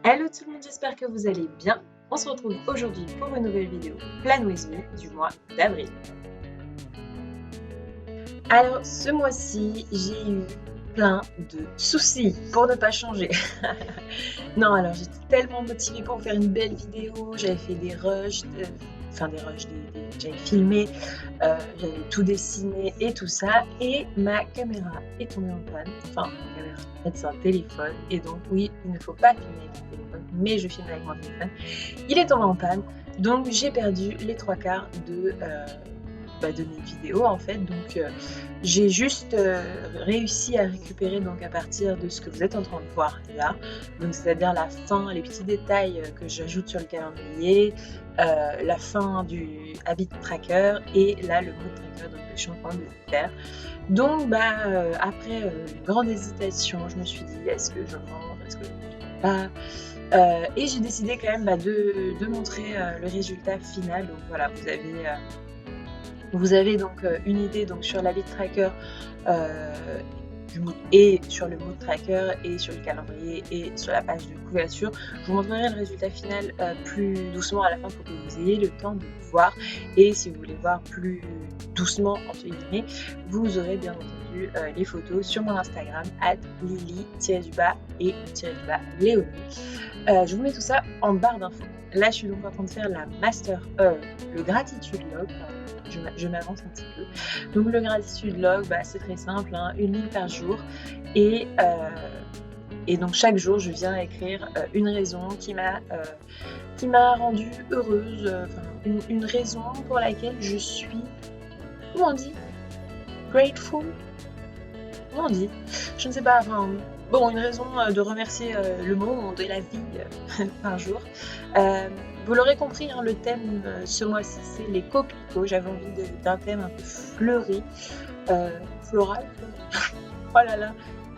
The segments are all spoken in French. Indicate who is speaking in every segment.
Speaker 1: Hello tout le monde, j'espère que vous allez bien. On se retrouve aujourd'hui pour une nouvelle vidéo Plan With Me du mois d'avril. Alors ce mois-ci, j'ai eu plein de soucis pour ne pas changer. Non, alors j'étais tellement motivée pour faire une belle vidéo, j'avais fait des rushs, j'avais filmé, j'avais tout dessiné et tout ça, et ma caméra est tombée en panne. Enfin, ma caméra, en fait c'est un téléphone, et donc oui, il ne faut pas filmer avec un téléphone, mais je filme avec mon téléphone. Il est tombé en panne, donc j'ai perdu les 3/4 de mes vidéos en fait, donc j'ai juste réussi à récupérer donc à partir de ce que vous êtes en train de voir là, donc c'est-à-dire la fin, les petits détails que j'ajoute sur le calendrier, la fin du habit tracker et là le mood tracker, donc je suis en train de le faire. Donc après une grande hésitation, je me suis dit est-ce que je montre, est-ce que je montre pas, et j'ai décidé quand même de montrer le résultat final. Donc voilà, vous avez donc une idée donc sur l'habit tracker et sur le mood tracker et sur le calendrier et sur la page de couverture. Je vous montrerai le résultat final plus doucement à la fin pour que vous ayez le temps de voir. Et si vous voulez voir plus doucement entre guillemets, vous aurez bien entendu les photos sur mon Instagram @lily_et_léonie. Je vous mets tout ça en barre d'infos. Là, je suis donc en train de faire le gratitude log. Je m'avance un petit peu. Donc le gratitude log, c'est très simple, hein, une ligne par jour. Et donc chaque jour, je viens écrire une raison qui m'a rendue heureuse, une raison pour laquelle je suis, comment on dit, grateful. Comment on dit, je ne sais pas, une raison de remercier le monde et la vie par jour. Vous l'aurez compris, hein, le thème ce mois-ci, c'est les coquelicots. J'avais envie d'un thème un peu fleuri, floral. Oh là là,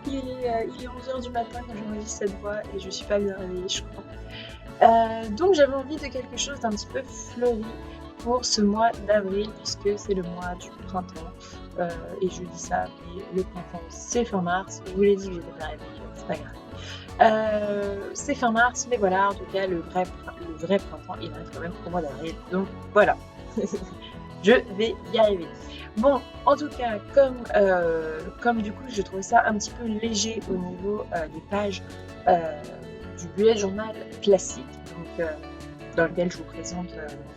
Speaker 1: il est 11h du matin quand j'enregistre cette voix et je suis pas bien réveillée, je crois. Donc j'avais envie de quelque chose d'un petit peu fleuri pour ce mois d'avril, puisque c'est le mois du printemps. Et je dis ça, mais le printemps c'est fin mars. Je vous l'ai dit, je vais pas réveiller, c'est pas grave. C'est fin mars, mais voilà, en tout cas le vrai printemps il arrive quand même au mois d'avril, donc voilà. Je vais y arriver. Bon, en tout cas, comme du coup je trouvais ça un petit peu léger au niveau des pages du bullet journal classique, donc dans lequel je vous présente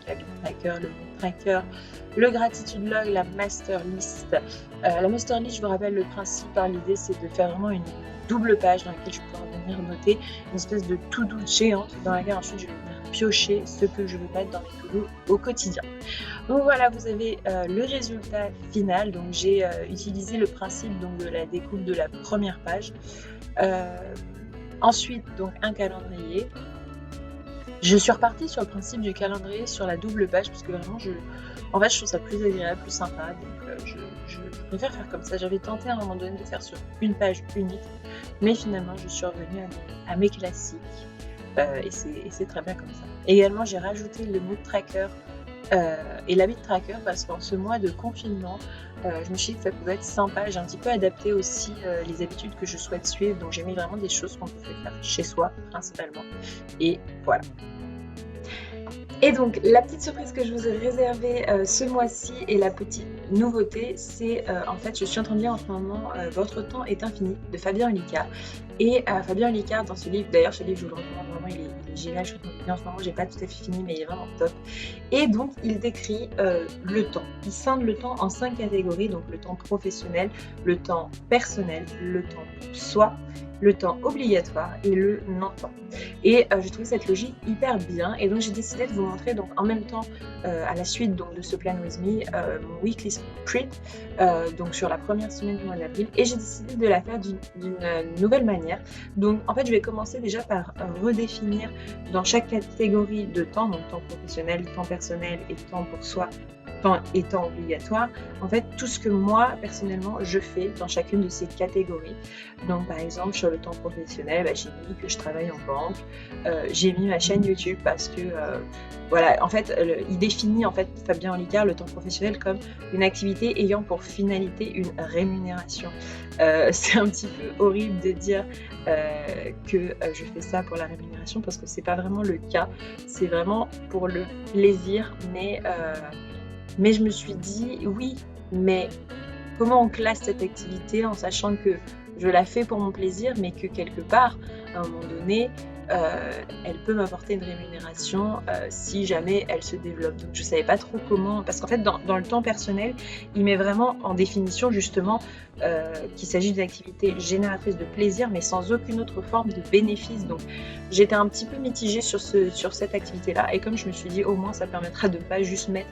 Speaker 1: l'habit tracker, le mood tracker, le gratitude log, la master list. La master list, je vous rappelle le principe, l'idée c'est de faire vraiment une double page dans laquelle je vais pouvoir venir noter une espèce de to-do géante dans laquelle ensuite je vais venir piocher ce que je veux mettre dans mes to-do au quotidien. Donc voilà, vous avez le résultat final. Donc j'ai utilisé le principe donc, de la découpe de la première page. Ensuite, donc un calendrier. Je suis repartie sur le principe du calendrier sur la double page parce que vraiment je trouve ça plus agréable, plus sympa, donc je préfère faire comme ça. J'avais tenté à un moment donné de faire sur une page unique, mais finalement je suis revenue à mes classiques et c'est très bien comme ça. Également j'ai rajouté le mood tracker et l'habit tracker parce qu'en ce mois de confinement, je me suis dit que ça pouvait être sympa. J'ai un petit peu adapté aussi les habitudes que je souhaite suivre, donc j'ai mis vraiment des choses qu'on peut faire chez soi principalement, et voilà. Et donc la petite surprise que je vous ai réservée ce mois-ci et la petite nouveauté, c'est en fait je suis en train de lire en ce moment Votre temps est infini de Fabien Olicard. Et Fabien Olicard, dans ce livre, d'ailleurs ce livre je vous le recommande vraiment, il est génial, je suis en train de lire en ce moment, j'ai pas tout à fait fini mais il est vraiment top. Et donc il décrit le temps, il scinde le temps en 5 catégories, donc le temps professionnel, le temps personnel, le temps pour soi, le temps obligatoire et le non-temps. Et j'ai trouvé cette logique hyper bien, et donc j'ai décidé de vous montrer donc en même temps à la suite donc de ce Plan With Me mon weekly sprint donc sur la première semaine du mois d'avril, et j'ai décidé de la faire d'une nouvelle manière. Donc en fait je vais commencer déjà par redéfinir dans chaque catégorie de temps, donc temps professionnel, temps personnel et temps pour soi, étant obligatoire, en fait, tout ce que moi, personnellement, je fais dans chacune de ces catégories. Donc, par exemple, sur le temps professionnel, bah, j'ai mis que je travaille en banque. J'ai mis ma chaîne YouTube parce que, voilà, en fait, il définit, en fait, Fabien Olicard, le temps professionnel comme une activité ayant pour finalité une rémunération. C'est un petit peu horrible de dire que je fais ça pour la rémunération parce que c'est pas vraiment le cas. C'est vraiment pour le plaisir, mais je me suis dit: «Oui, mais comment on classe cette activité en sachant que je la fais pour mon plaisir, mais que quelque part, à un moment donné, elle peut m'apporter une rémunération, si jamais elle se développe». Donc je savais pas trop comment parce qu'en fait dans le temps personnel, il met vraiment en définition justement, qu'il s'agit d'une activité génératrice de plaisir, mais sans aucune autre forme de bénéfice. Donc j'étais un petit peu mitigée sur cette activité-là et comme je me suis dit: «Au moins ça permettra de ne pas juste mettre,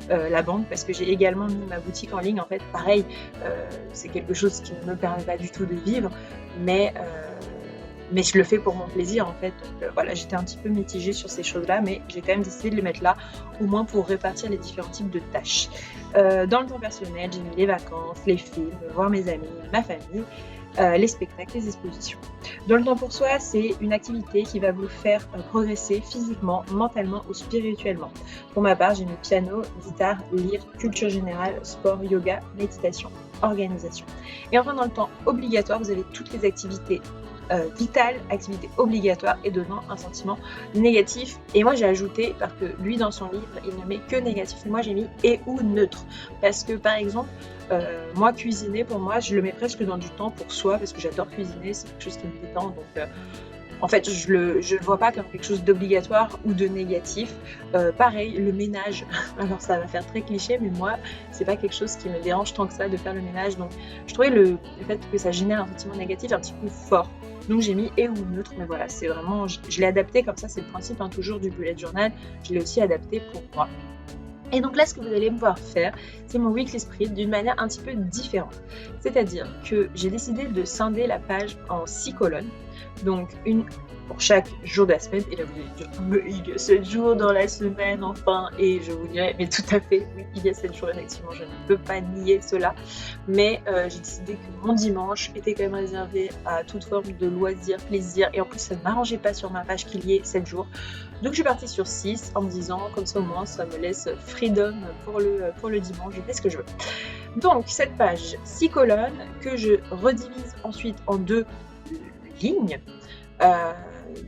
Speaker 1: la banque» parce que j'ai également mis ma boutique en ligne. En fait, pareil, c'est quelque chose qui ne me permet pas du tout de vivre, mais je le fais pour mon plaisir en fait. Donc voilà, j'étais un petit peu mitigée sur ces choses-là, mais j'ai quand même décidé de les mettre là, au moins pour répartir les différents types de tâches. Dans le temps personnel, j'ai mis les vacances, les films, voir mes amis, ma famille, les spectacles, les expositions. Dans le temps pour soi, c'est une activité qui va vous faire progresser physiquement, mentalement ou spirituellement. Pour ma part, j'ai mis piano, guitare, lire, culture générale, sport, yoga, méditation, organisation. Et enfin, dans le temps obligatoire, vous avez toutes les activités vitales, activités obligatoires et donnant un sentiment négatif. Et moi j'ai ajouté, parce que lui dans son livre il ne met que négatif, et moi j'ai mis et ou neutre. Parce que par exemple, moi cuisiner pour moi je le mets presque dans du temps pour soi parce que j'adore cuisiner, c'est quelque chose qui me détend. Donc en fait, je le vois pas comme quelque chose d'obligatoire ou de négatif. Pareil, le ménage, alors ça va faire très cliché, mais moi, c'est pas quelque chose qui me dérange tant que ça de faire le ménage. Donc, je trouvais le fait que ça génère un sentiment négatif un petit peu fort. Donc, j'ai mis et ou neutre, mais voilà, c'est vraiment, je l'ai adapté comme ça, c'est le principe hein, toujours du bullet journal. Je l'ai aussi adapté pour moi. Et donc là, ce que vous allez me voir faire, c'est mon weekly sprint d'une manière un petit peu différente. C'est-à-dire que j'ai décidé de scinder la page en 6 colonnes. Donc une pour chaque jour de la semaine. Et là, vous allez dire, mais il y a 7 jours dans la semaine, enfin. Et je vous dirais, mais tout à fait, oui, il y a 7 jours, effectivement, je ne peux pas nier cela. Mais j'ai décidé que mon dimanche était quand même réservé à toute forme de loisir, plaisir. Et en plus, ça ne m'arrangeait pas sur ma page qu'il y ait 7 jours. Donc je suis partie sur 6 en me disant, comme ça au moins, ça me laisse freedom pour le dimanche, je fais ce que je veux. Donc cette page, 6 colonnes que je redivise ensuite en 2 lignes.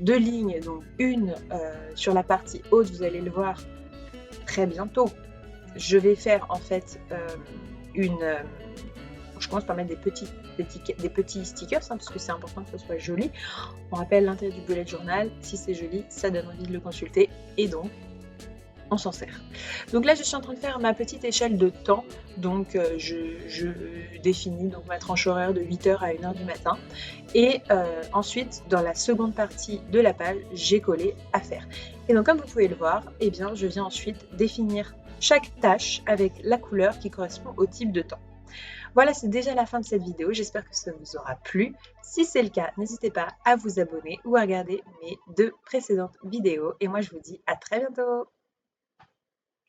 Speaker 1: 2 lignes, donc une sur la partie haute, vous allez le voir très bientôt. Je vais faire en fait je commence par mettre des petits stickers hein, parce que c'est important que ce soit joli. On rappelle l'intérêt du bullet journal, si c'est joli, ça donne envie de le consulter et donc on s'en sert. Donc là, je suis en train de faire ma petite échelle de temps. Donc, je définis donc, ma tranche horaire de 8h à 1h du matin. Et ensuite, dans la seconde partie de la page, j'ai collé à faire. Et donc, comme vous pouvez le voir, eh bien, je viens ensuite définir chaque tâche avec la couleur qui correspond au type de temps. Voilà, c'est déjà la fin de cette vidéo. J'espère que ça vous aura plu. Si c'est le cas, n'hésitez pas à vous abonner ou à regarder mes 2 précédentes vidéos. Et moi, je vous dis à très bientôt.